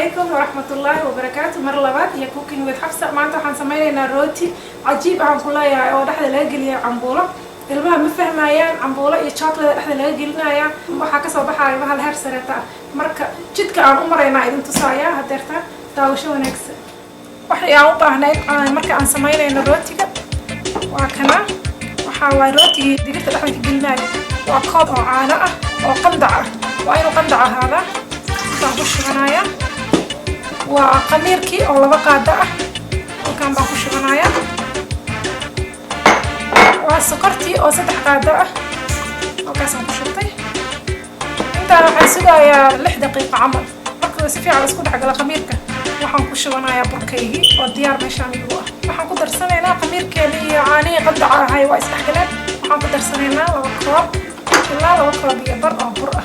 عليكم ورحمة الله وبركاته. مر لبات هي كوكينج with حفصة. ما أنت حنسمينا روتي عجيب عن كلها أو دحد لاجلي عمبولة ilmaha ma fahmayaan cambuulo iyo chocolate dhexda laga gelinaya waxa ka soo baxaya bahal heer sareta marka jidka aan u marayna idin tusaaya hadeerta daawasho wanaagsan waxa aan u baahnayd marka aan sameynayno rootiga waa kana waxa waa rootiga digirta dhexda ka gelinaya waa koob oo caano ah oo qandac ah waa inuu qandac ahaada baan ku shubanaya waa qamiirkii oo laba qaado ah halkan baan ku shubanaya سكرتي أو 3 قادة أو كاسة بشرتي أنت راح تسويها 6 دقائق عمل أكل سفيع على سكوت حق الخميركة وحنكش وانا بركيه والديار مشان يروح وحنقدر سنينا خميركة اللي عانية قد هاي وايس تحكلت وحنقدر سنينا لو كراب لا لو كراب يبر أو برقة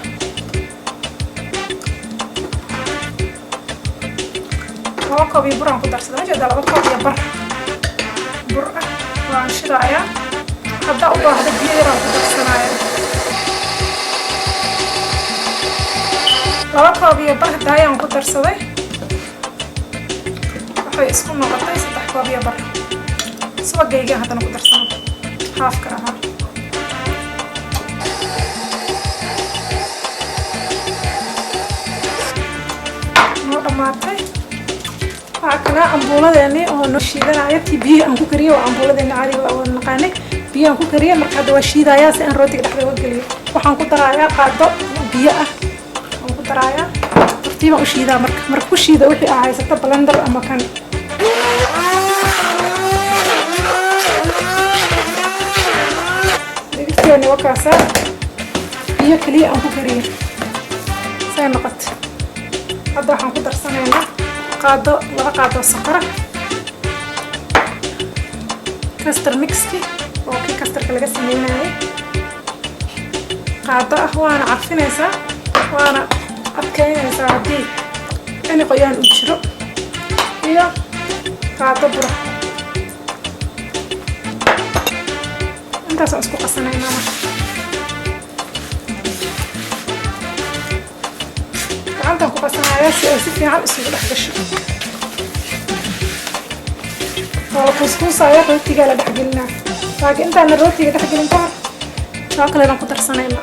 لو كراب يبر حنقدر سنينا جدا لو كراب يبر برقة وعنشرايا هبدأ واحدة كبيرة وتدخسنايا لو كوابية بره دايا نقدر سوي وحي اسكن نغطي 6 كوابية بره سوا جيجا هذا نقدر سوي هاف كراها نوع ماتي هاكنا عمبولة داني oo no shiidanaya tibi aan ku kariyo عمبولة عادي oo naqaanay biyo ku kariyo marka hada waa shiidaya si aan rootiga dhexda uga geliyo waxaan ku darayaa qaado biyo ah aan ku darayaa tartiib u shiidaa marka ku shiida wixii ay haysato blender ama kan digirteeni wakaasa biyo kaliya aan ku kariyo say noqot hada waxaan ku darsanaynaa qaado laba qaado sonkor custard mixki oo custardka laga sameeyay qaado ah waana carfinaysa waana adkaynaysa hadii in qoyaan u jiro iyo qaado bur intaas aan isku qasanaynaa gacanta ku qasanayaa si ay si fiican isugu dhex gasho oo kuskuusaya rootiga la dhex gelinaa laakiin intaan rootiga dhex gelin ka hor chocolate aan ku darsanayna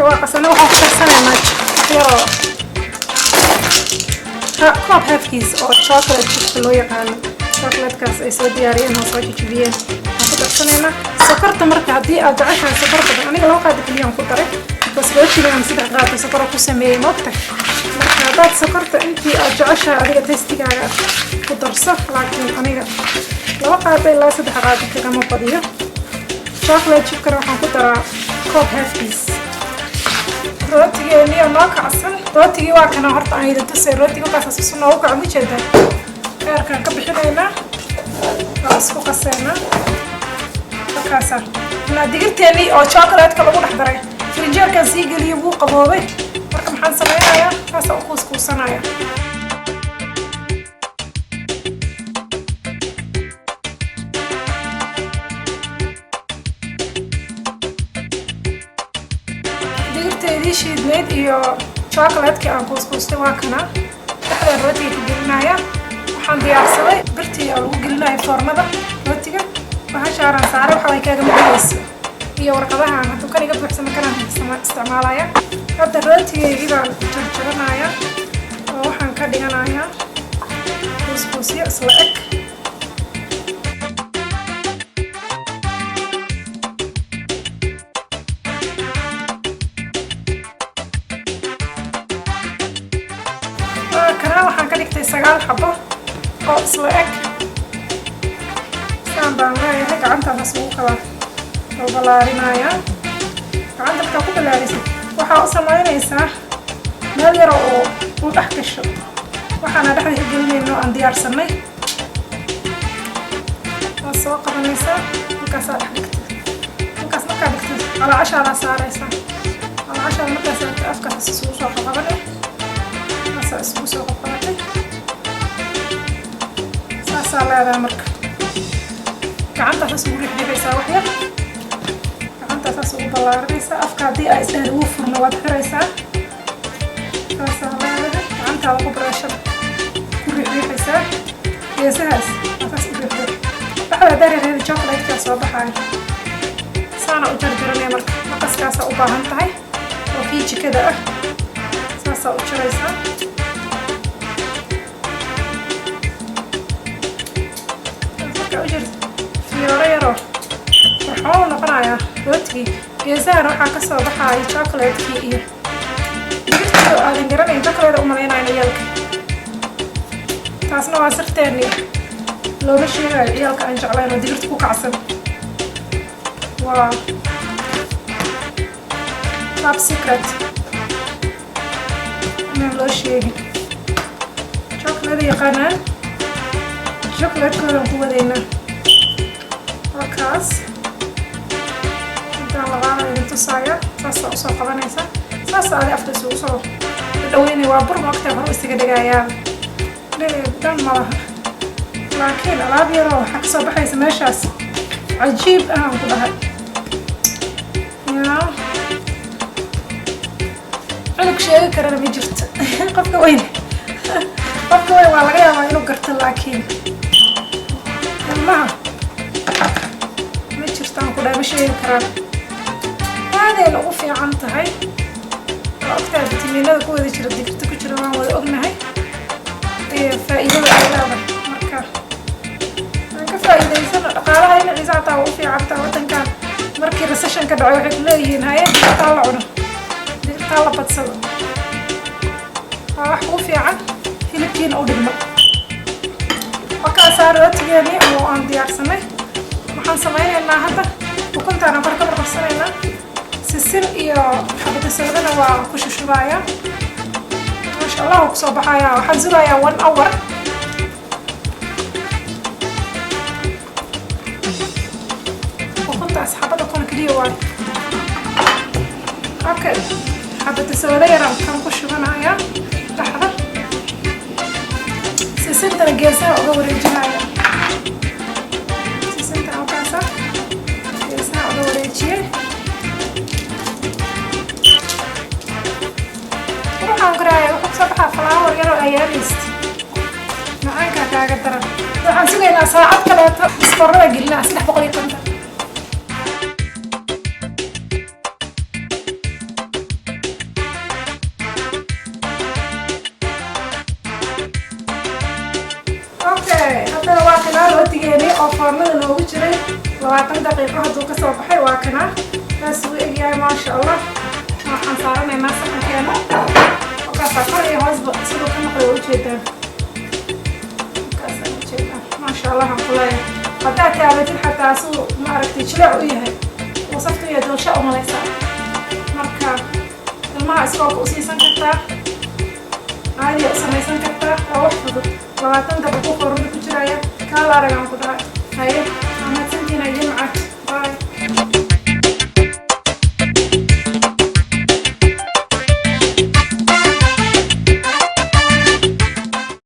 waa qasana waxaan ku darsanaynaa yaro koob halfkiis oo chocolate chip loo yaqaan chocolate kaas ay soo diyaariyeen oo soo jijibiyeen ku darsanaynaa sokorta marka hadii aad jeceshahay sokor badan aniga loo qaado kaliya ku daray bas rootiga aan 3 qaado sokor ku sameeyay moogta marka hadaad sokorta intii aad jeceshahay adiga tastigaaga ku darso laakiin aniga loo qaado ilaa 3 qaado kama badiyo chocolate chip kana waxaan ku daraa koob halfkiis rootigeeni oo kacsan rootigii waa kana horta aan idin tusay rootiga kaas soo noogu kaco mijeeda eerkan ka bixinaynaa waa isku qaseena kaasa na digirteeni oo chocolate-ka lagu dhex daray fridge-ka sii galiyo buu qaboobay marka maxaan sameynayaa kaas oo kuuskuusanaya shiidmeed iyo chocolate-ka aan kuuskuustay waa kana dhexda rootiga ku gelinaya waxaan diyaarsaday birtii oo lagu gelinayo foornada rootiga waxaan shaaran saaray waxa ay kaaga macayso iyo warqadaha aan kan iga buuxsama kana isticmaalaya hadda rootiga baan jarjaranaya oo waxaan ka dhiganayaa kuuskuusyo isla eg waxaan ka dhigtay 9 xabo oo isla eg saan baan leeyahay gacantaada isugu kala balaarinaya gacanta ku balaarisay waxaa u samaynaysaa meel yar oo u dhex gasho waxaana dhexda gelinayno aan diyaarsanay waa soo qabanaysaa markaasaa dhex dhigtay markaas markaa dhigtay calaacashaada saaraysaa calaacashaada markaas afkaas isugu soo qabanay isku soo qabatay saasa leedahay marka gacanta isugu riixaysaa wax yar gacanta isugu balaarinaysaa afka hadii ay isdhaar ugu furno waad xiraysaa saasa leedahay gacanta lagu brashada geesahaas asaas u riixday dhexda dareereeda chocolate-ka soo baxayo saana u jarjaranaya marka maqaskaasa u baahan tahay oo kii jikada ah saasaa u jaraysaa marka u jirta fiyooro yaroo waxaa u noqonayaa rootigii geesahana waxaa ka soo baxaya chocolate-kii iyo digirtii oo aadan garanayn chocolate u malaynayna ciyaalka taasna waa sirteennii looma sheegayo ciyaalka aan jeclayn oo digirta ku kacsan waa top secret inaan loo sheegin chocolate yaqaanaan chocolate-koodan ku wadaynaa waa kaas intaan labaana idin tusaaya saasaa usoo qabanaysa saasa adi afta isugu soo dhaweynaya waa bur maagtay hore isaga dhigayaan dhan malaha laakiin alaab yaroo waxaa kasoo baxaysa meeshaas cajiib ahaan ku dhahay yaa cunug sheegi karana ma jirto qofka weyn waa laga yaabaa inuu garto laakiin ilmaha ma jirtaan ku dhahay ma sheegi karaan aadayna ugu fiican tahay waa ogtahay fitamiinada ku wada jira digirta ku jira waan wada ognahay faa'iidada ay leedahay marka aan ka faa'iidaysano dhaqaalaha dhinaciisa hataa waa u fiicantaa waddankan markii recession ka dhacay waxay ku leeyihiin haye digirtaa la cuno digirtaa la badsado waa wax ugu fiican hilibkiina u dhigmo wakaasaa rootigeeni oo aan diyaarsanay waxaan samaynaynaa hadda ukuntaana kor ka barbarsanaynaa sisin iyo xabada sawdana waa ku shushubaaya maasha allah wuu kusoo baxayaa waxaan sugayaa 1 hour ukuntaas xabada kuna keliya waay okay xabada sawda yaraan kan ku shubanayaa dhaxda sisintana geesaha uga wareejinaya sisintana halkaasa geesaha uga wareejiyey waxaan garaaya wuxuu kusoo baxaa flower yaroo ayaaliist macaankaa kaaga daran waxaan sugaynaa saacad kaleeto iskorrada gelinaa 350 haddana waa kanaa rootigeeni oo foornada noogu jiray 20 daqiiqo hadduu ka soo baxay waa kanaa saas uu egyahay maasha allah waxaan saaranaynaa saxankeena wakaasaa kor iyo hoosba siduu ka noqday ujeedaan wakaasaan ujeedaan maasha allah aan ku leeyahay haddaad taabatid xataa suu ma aragtay jileec u yahay wasafta iyo doolsha u malaysaa marka ilmaha iskoolka u siisan kartaa caadiya u samaysan kartaa waa wax fudud 20 daqiiqo foornada ku jiraya kaala aragaan